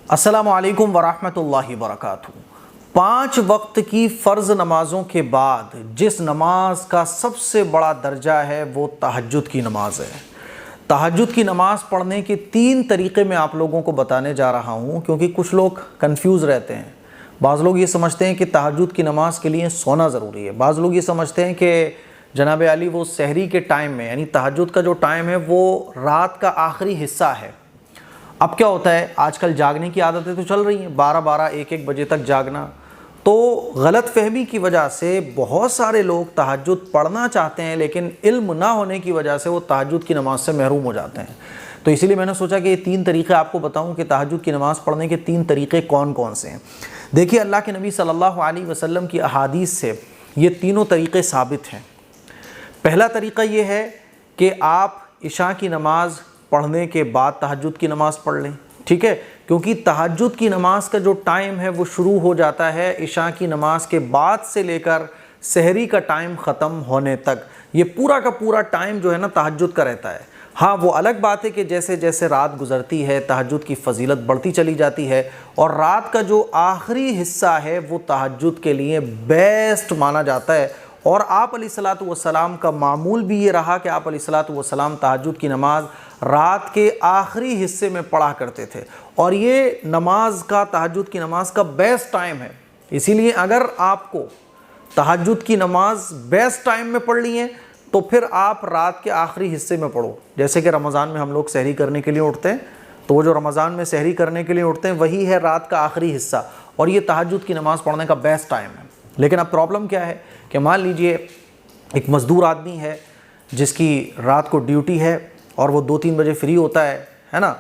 السلام علیکم ورحمۃ اللہ وبرکاتہ۔ 5 وقت کی فرض نمازوں کے بعد جس نماز کا سب سے بڑا درجہ ہے وہ تہجد کی نماز ہے۔ تہجد کی نماز پڑھنے کے 3 طریقے میں آپ لوگوں کو بتانے جا رہا ہوں، کیونکہ کچھ لوگ کنفیوز رہتے ہیں۔ بعض لوگ یہ سمجھتے ہیں کہ تہجد کی نماز کے لیے سونا ضروری ہے، بعض لوگ یہ سمجھتے ہیں کہ جناب علی وہ سحری کے ٹائم میں، یعنی تہجد کا جو ٹائم ہے وہ رات کا آخری حصہ ہے۔ اب کیا ہوتا ہے، آج کل جاگنے کی عادتیں تو چل رہی ہیں، 12 1 بجے تک جاگنا، تو غلط فہمی کی وجہ سے بہت سارے لوگ تہجد پڑھنا چاہتے ہیں لیکن علم نہ ہونے کی وجہ سے وہ تہجد کی نماز سے محروم ہو جاتے ہیں۔ تو اسی لیے میں نے سوچا کہ یہ 3 طریقے آپ کو بتاؤں کہ تہجد کی نماز پڑھنے کے 3 طریقے کون کون سے ہیں۔ دیکھیے، اللہ کے نبی صلی اللہ علیہ وسلم کی احادیث سے یہ تینوں طریقے ثابت ہیں۔ پہلا طریقہ یہ ہے کہ آپ عشاء کی نماز پڑھنے کے بعد تہجد کی نماز پڑھ لیں، ٹھیک ہے، کیونکہ تہجد کی نماز کا جو ٹائم ہے وہ شروع ہو جاتا ہے عشاء کی نماز کے بعد سے لے کر سحری کا ٹائم ختم ہونے تک۔ یہ پورا کا پورا ٹائم جو ہے نا تہجد کا رہتا ہے۔ ہاں، وہ الگ بات ہے کہ جیسے جیسے رات گزرتی ہے تہجد کی فضیلت بڑھتی چلی جاتی ہے، اور رات کا جو آخری حصہ ہے وہ تہجد کے لیے بیسٹ مانا جاتا ہے۔ اور آپ علیہ الصلوۃ والسلام کا معمول بھی یہ رہا کہ آپ علیہ الصلوۃ والسلام تہجد کی نماز رات کے آخری حصے میں پڑھا کرتے تھے، اور یہ نماز کا، تہجد کی نماز کا بیسٹ ٹائم ہے۔ اسی لیے اگر آپ کو تہجد کی نماز بیسٹ ٹائم میں پڑھنی ہے تو پھر آپ رات کے آخری حصے میں پڑھو۔ جیسے کہ رمضان میں ہم لوگ سحری کرنے کے لیے اٹھتے ہیں، تو وہ جو رمضان میں سحری کرنے کے لیے اٹھتے ہیں وہی ہے رات کا آخری حصہ، اور یہ تہجد کی نماز پڑھنے کا بیسٹ ٹائم ہے۔ لیکن اب پرابلم کیا ہے کہ مان لیجئے ایک مزدور آدمی ہے جس کی رات کو ڈیوٹی ہے اور وہ 2-3 بجے فری ہوتا ہے نا،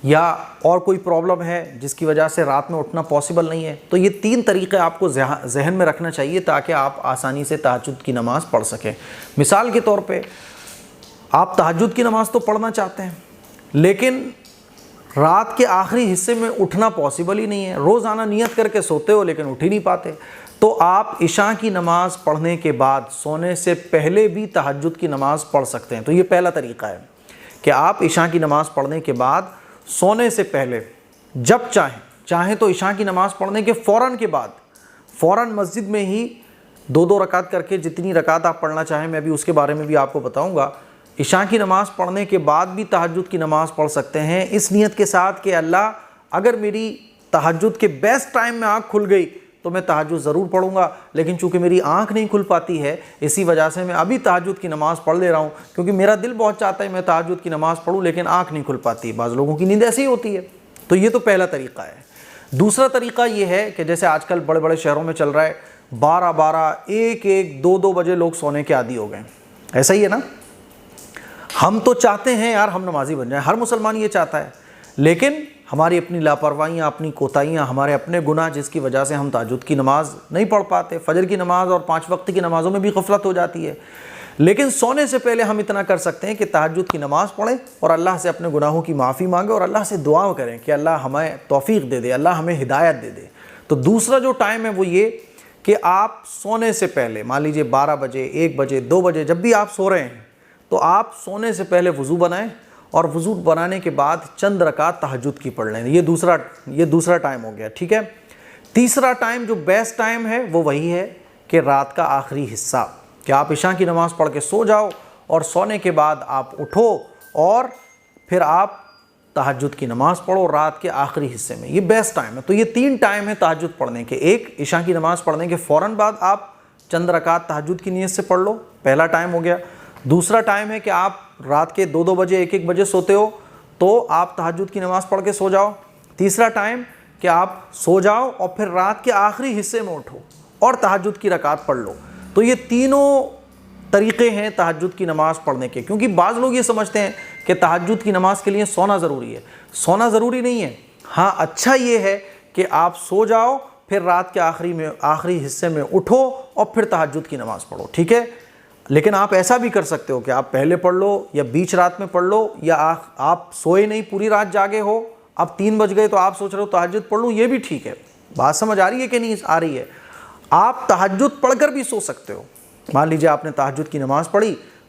یا اور کوئی پرابلم ہے جس کی وجہ سے رات میں اٹھنا پاسبل نہیں ہے، تو یہ 3 طریقے آپ کو ذہن میں رکھنا چاہیے تاکہ آپ آسانی سے تہجد کی نماز پڑھ سکیں۔ مثال کے طور پہ آپ تہجد کی نماز تو پڑھنا چاہتے ہیں لیکن رات کے آخری حصے میں اٹھنا پاسبل ہی نہیں ہے، روزانہ نیت کر کے سوتے ہو لیکن اٹھ ہی نہیں پاتے، تو آپ عشاء کی نماز پڑھنے کے بعد سونے سے پہلے بھی تہجد کی نماز پڑھ سکتے ہیں۔ تو یہ پہلا طریقہ ہے کہ آپ عشاء کی نماز پڑھنے کے بعد سونے سے پہلے جب چاہیں تو عشاء کی نماز پڑھنے کے فوراً کے بعد فوراً مسجد میں ہی 2 رکعت کر کے، جتنی رکعت آپ پڑھنا چاہیں، میں ابھی اس کے بارے میں بھی آپ کو بتاؤں گا، عشاء کی نماز پڑھنے کے بعد بھی تہجد کی نماز پڑھ سکتے ہیں، اس نیت کے ساتھ کہ اللہ اگر میری تہجد کے بیسٹ ٹائم میں آنکھ کھل گئی تو میں تہجد ضرور پڑھوں گا، لیکن چونکہ میری آنکھ نہیں کھل پاتی ہے اسی وجہ سے میں ابھی تہجد کی نماز پڑھ لے رہا ہوں، کیونکہ میرا دل بہت چاہتا ہے میں تہجد کی نماز پڑھوں لیکن آنکھ نہیں کھل پاتی۔ بعض لوگوں کی نیند ایسی ہی ہوتی ہے۔ تو یہ تو پہلا طریقہ ہے۔ دوسرا طریقہ یہ ہے کہ جیسے آج کل بڑے بڑے شہروں میں چل رہا ہے 12 1 2 بجے لوگ سونے کے عادی ہو گئے، ایسا ہی ہے نا۔ ہم تو چاہتے ہیں یار ہم نمازی بن جائیں، ہر مسلمان یہ چاہتا ہے، لیکن ہماری اپنی لاپرواہیاں، اپنی کوتاہیاں، ہمارے اپنے گناہ جس کی وجہ سے ہم تہجد کی نماز نہیں پڑھ پاتے، فجر کی نماز اور 5 وقت کی نمازوں میں بھی غفلت ہو جاتی ہے۔ لیکن سونے سے پہلے ہم اتنا کر سکتے ہیں کہ تہجد کی نماز پڑھیں اور اللہ سے اپنے گناہوں کی معافی مانگیں اور اللہ سے دعا کریں کہ اللہ ہمیں توفیق دے دے، اللہ ہمیں ہدایت دے دے۔ تو دوسرا جو ٹائم ہے وہ یہ کہ آپ سونے سے پہلے، مان لیجئے 12 بجے 1 بجے 2 بجے جب بھی آپ سو رہے ہیں، تو آپ سونے سے پہلے وضو بنائیں اور وضو بنانے کے بعد چند رکعت تہجد کی پڑھ لیں۔ یہ دوسرا ٹائم ہو گیا، ٹھیک ہے۔ تیسرا ٹائم جو بیسٹ ٹائم ہے وہ وہی ہے کہ رات کا آخری حصہ، کہ آپ عشاء کی نماز پڑھ کے سو جاؤ اور سونے کے بعد آپ اٹھو اور پھر آپ تہجد کی نماز پڑھو رات کے آخری حصے میں۔ یہ بیسٹ ٹائم ہے۔ تو یہ 3 ٹائم ہے تہجد پڑھنے کے۔ ایک، عشاء کی نماز پڑھنے کے فوراً بعد آپ چند رکعت تہجد کی نیت سے پڑھ لو، پہلا ٹائم ہو گیا۔ دوسرا ٹائم ہے کہ آپ رات کے 2 بجے 1 بجے سوتے ہو تو آپ تہجد کی نماز پڑھ کے سو جاؤ۔ تیسرا ٹائم کہ آپ سو جاؤ اور پھر رات کے آخری حصے میں اٹھو اور تہجد کی رکعت پڑھ لو۔ تو یہ تینوں طریقے ہیں تہجد کی نماز پڑھنے کے، کیونکہ بعض لوگ یہ سمجھتے ہیں کہ تہجد کی نماز کے لیے سونا ضروری ہے۔ سونا ضروری نہیں ہے، ہاں اچھا یہ ہے کہ آپ سو جاؤ پھر رات کے آخری حصے میں اٹھو اور پھر تہجد کی نماز پڑھو، ٹھیک ہے۔ لیکن آپ ایسا بھی کر سکتے ہو کہ آپ پہلے پڑھ لو یا بیچ رات میں پڑھ لو، یا آپ سوئے نہیں پوری رات جاگے ہو، اب 3 بج گئے تو آپ سوچ رہے ہو تہجد پڑھ لوں، یہ بھی ٹھیک ہے۔ بات سمجھ آ رہی ہے کہ نہیں آ رہی ہے؟ آپ تہجد پڑھ کر بھی سو سکتے ہو۔ مان لیجیے آپ نے تہجد کی نماز پڑھی